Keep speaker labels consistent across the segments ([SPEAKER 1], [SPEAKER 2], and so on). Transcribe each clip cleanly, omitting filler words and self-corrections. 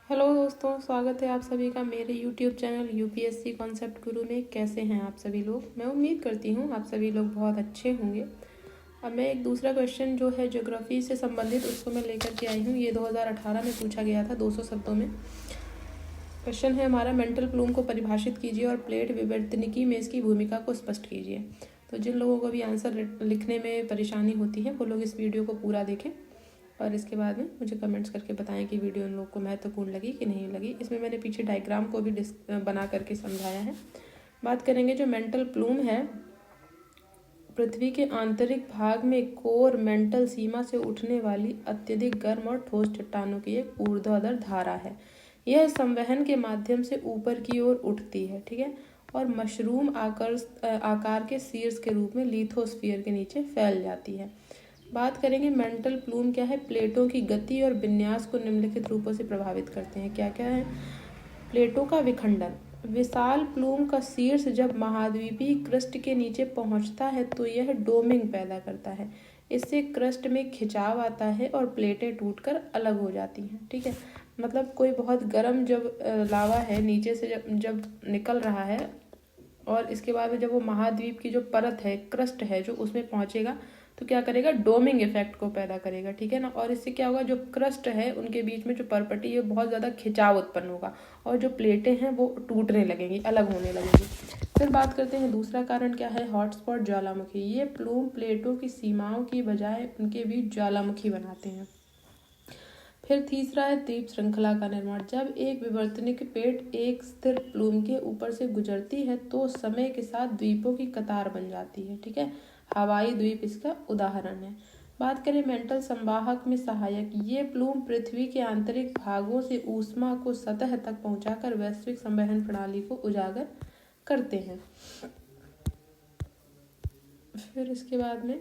[SPEAKER 1] Hello दोस्तों, स्वागत है आप सभी का मेरे यूट्यूब चैनल यूपीएससी कॉन्सेप्ट गुरु में। कैसे हैं आप सभी लोग? मैं उम्मीद करती हूँ आप सभी लोग बहुत अच्छे होंगे। अब मैं एक दूसरा क्वेश्चन जो है ज्योग्राफी से संबंधित उसको मैं लेकर के आई हूँ। ये 2018 में पूछा गया था 200 शब्दों में। क्वेश्चन है हमारा, मेंटल प्लूम को परिभाषित कीजिए और प्लेट विवर्तनिकी में इसकी भूमिका को स्पष्ट कीजिए। तो जिन लोगों को भी आंसर लिखने में परेशानी होती है वो लोग इस वीडियो को पूरा देखें और इसके बाद में मुझे कमेंट्स करके बताएं कि वीडियो उन लोगों को महत्वपूर्ण लगी कि नहीं लगी। इसमें मैंने पीछे डायग्राम को भी बना करके समझाया है। बात करेंगे जो मेंटल प्लूम है, पृथ्वी के आंतरिक भाग में कोर मेंटल सीमा से उठने वाली अत्यधिक गर्म और ठोस चट्टानों की एक ऊर्ध्वाधर धारा है। यह संवहन के माध्यम से ऊपर की ओर उठती है, ठीक है, और मशरूम आकार के शीर्ष के रूप में लिथोस्फीयर के नीचे फैल जाती है। बात करेंगे मेंटल प्लूम क्या है। प्लेटों की गति और विन्यास को निम्नलिखित रूपों से प्रभावित करते हैं। क्या क्या है? प्लेटों का विखंडन। विशाल प्लूम का शीर्ष जब महाद्वीपीय क्रस्ट के नीचे पहुंचता है तो यह डोमिंग पैदा करता है। इससे क्रस्ट में खिंचाव आता है और प्लेटें टूटकर अलग हो जाती हैं, ठीक है। मतलब कोई बहुत गर्म जब लावा है नीचे से जब निकल रहा है और इसके बाद में जब वो महाद्वीप की जो परत है, क्रस्ट है, जो उसमें पहुंचेगा तो क्या करेगा? डोमिंग इफेक्ट को पैदा करेगा, ठीक है ना। और इससे क्या होगा? जो क्रस्ट है उनके बीच में जो परपटी है बहुत ज़्यादा खिंचाव उत्पन्न होगा और जो प्लेटें हैं वो टूटने लगेंगी, अलग होने लगेंगी। फिर बात करते हैं दूसरा कारण क्या है। हॉटस्पॉट ज्वालामुखी। ये प्लूम प्लेटों की सीमाओं की बजाय उनके बीच ज्वालामुखी बनाते हैं। फिर तीसरा है द्वीप श्रृंखला का निर्माण। जब एक विवर्तनिक प्लेट एक स्थिर प्लूम के ऊपर से गुजरती है तो समय के साथ द्वीपों की कतार बन जाती है, ठीक है। हवाई द्वीप इसका उदाहरण है। बात करें मेंटल संवाहक में सहायक। ये प्लूम पृथ्वी के आंतरिक भागों से ऊष्मा को सतह तक पहुंचाकर वैश्विक संवहन प्रणाली को उजागर करते हैं। फिर इसके बाद में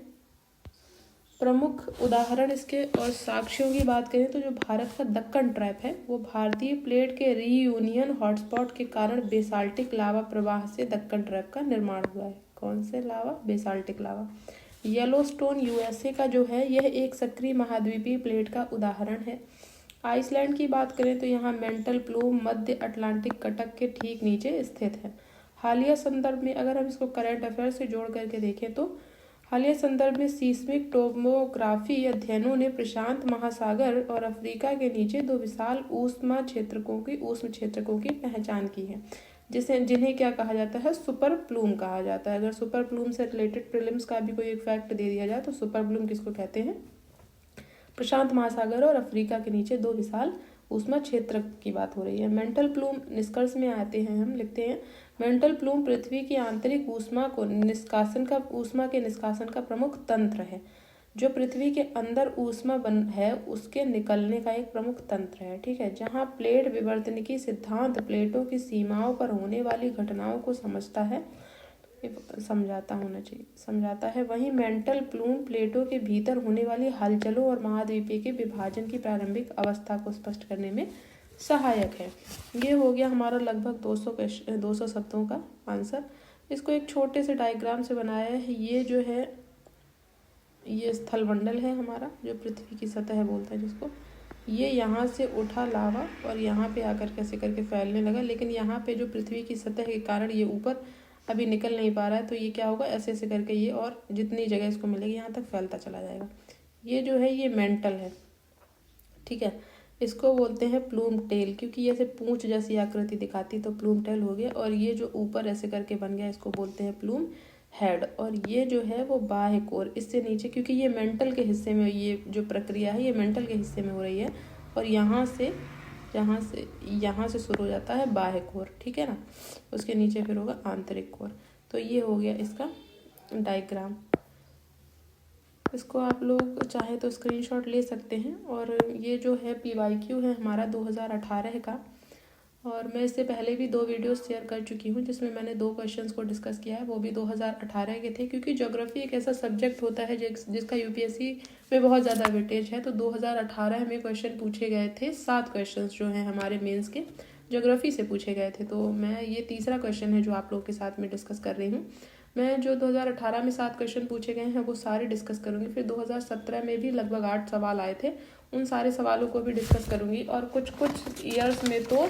[SPEAKER 1] प्रमुख उदाहरण इसके और साक्ष्यों की बात करें तो जो भारत का दक्कन ट्रैप है वो भारतीय प्लेट के रीयूनियन हॉटस्पॉट के कारण बेसाल्टिक लावा प्रवाह से दक्कन ट्रैप का निर्माण हुआ है। कौन से लावा? Basaltic lava. येलोस्टोन यूएसए का जो है यह एक सक्रिय महाद्वीपीय प्लेट का उदाहरण है। आइसलैंड की बात करें तो यहाँ मेंटल प्लूम मध्य अटलांटिक कटक के ठीक नीचे स्थित है। हालिया संदर्भ में अगर हम इसको करंट अफेयर से जोड़ करके देखें तो हालिया संदर्भ में सीस्मिक टोमोग्राफी अध्ययनों ने प्रशांत महासागर और अफ्रीका के नीचे दो विशाल ऊष्म क्षेत्रकों की पहचान की है, जिन्हें क्या कहा जाता है? सुपर प्लूम कहा जाता है। अगर सुपर प्लूम से रिलेटेड प्रीलिम्स का भी कोई एक फैक्ट दे दिया जाए तो सुपर प्लूम किसको कहते हैं? प्रशांत महासागर और अफ्रीका के नीचे दो विशाल ऊष्मा क्षेत्र की बात हो रही है। मेंटल प्लूम निष्कर्ष में आते हैं, हम लिखते हैं मेंटल प्लूम पृथ्वी की आंतरिक ऊष्मा के निष्कासन का प्रमुख तंत्र है। जो पृथ्वी के अंदर ऊष्मा है उसके निकलने का एक प्रमुख तंत्र है, ठीक है। जहाँ प्लेट विवर्तनिकी सिद्धांत प्लेटों की सीमाओं पर होने वाली घटनाओं को समझाता है, वहीं मेंटल प्लूम प्लेटों के भीतर होने वाली हलचलों और महाद्वीपीय के विभाजन की प्रारंभिक अवस्था को स्पष्ट करने में सहायक है। ये हो गया हमारा लगभग 200 शब्दों का आंसर। इसको एक छोटे से डायग्राम से बनाया है। ये जो है ये स्थलमंडल है हमारा, जो पृथ्वी की सतह बोलते हैं जिसको। ये यहाँ से उठा लावा और यहाँ पे आकर कैसे करके फैलने लगा, लेकिन यहाँ पे जो पृथ्वी की सतह के कारण ये ऊपर अभी निकल नहीं पा रहा है, तो ये क्या होगा? ऐसे ऐसे करके ये और जितनी जगह इसको मिलेगी यहाँ तक फैलता चला जाएगा। ये जो है ये मेंटल है, ठीक है। इसको बोलते हैं प्लूम टेल, क्योंकि ये ऐसे पूंछ जैसी आकृति दिखाती तो प्लूम टेल हो गया। और ये जो ऊपर ऐसे करके बन गया इसको बोलते हैं प्लूम हेड। और ये जो है वो बाह्य कोर, इससे नीचे, क्योंकि ये मेंटल के हिस्से में, ये जो प्रक्रिया है ये मेंटल के हिस्से में हो रही है और यहाँ से शुरू हो जाता है बाह्य कोर, ठीक है ना। उसके नीचे फिर होगा आंतरिक कोर। तो ये हो गया इसका डायग्राम। इसको आप लोग चाहे तो स्क्रीनशॉट ले सकते हैं। और ये जो है PYQ है हमारा 2018 का, और मैं इससे पहले भी 2 वीडियोस शेयर कर चुकी हूँ जिसमें मैंने 2 क्वेश्चंस को डिस्कस किया है, वो भी 2018 के थे। क्योंकि ज्योग्राफी एक ऐसा सब्जेक्ट होता है जिसका UPSC में बहुत ज़्यादा वेटेज है। तो 2018 में क्वेश्चन पूछे गए थे, 7 क्वेश्चन जो हैं हमारे मेंस के ज्योग्राफी से पूछे गए थे। तो मैं ये तीसरा क्वेश्चन है जो आप लोग के साथ में डिस्कस कर रही हूँ। मैं जो 2018 में 7 क्वेश्चन पूछे गए हैं वो सारे डिस्कस करूँगी। फिर 2017 में भी लगभग 8 सवाल आए थे, उन सारे सवालों को भी डिस्कस करूँगी। और कुछ ईयर्स में तो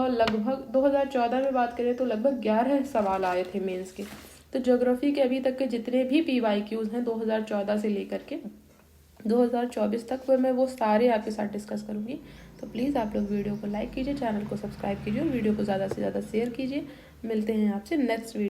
[SPEAKER 1] लगभग 2014 में बात करें तो लगभग 11 सवाल आए थे मेंस के। तो ज्योग्राफी के अभी तक के जितने भी PYQs हैं 2014 से लेकर के 2024 तक, वह मैं वो सारे आपके साथ डिस्कस करूँगी। तो प्लीज़ आप लोग वीडियो को लाइक कीजिए, चैनल को सब्सक्राइब कीजिए और वीडियो को ज़्यादा से ज़्यादा शेयर कीजिए। मिलते हैं आपसे नेक्स्ट वीडियो।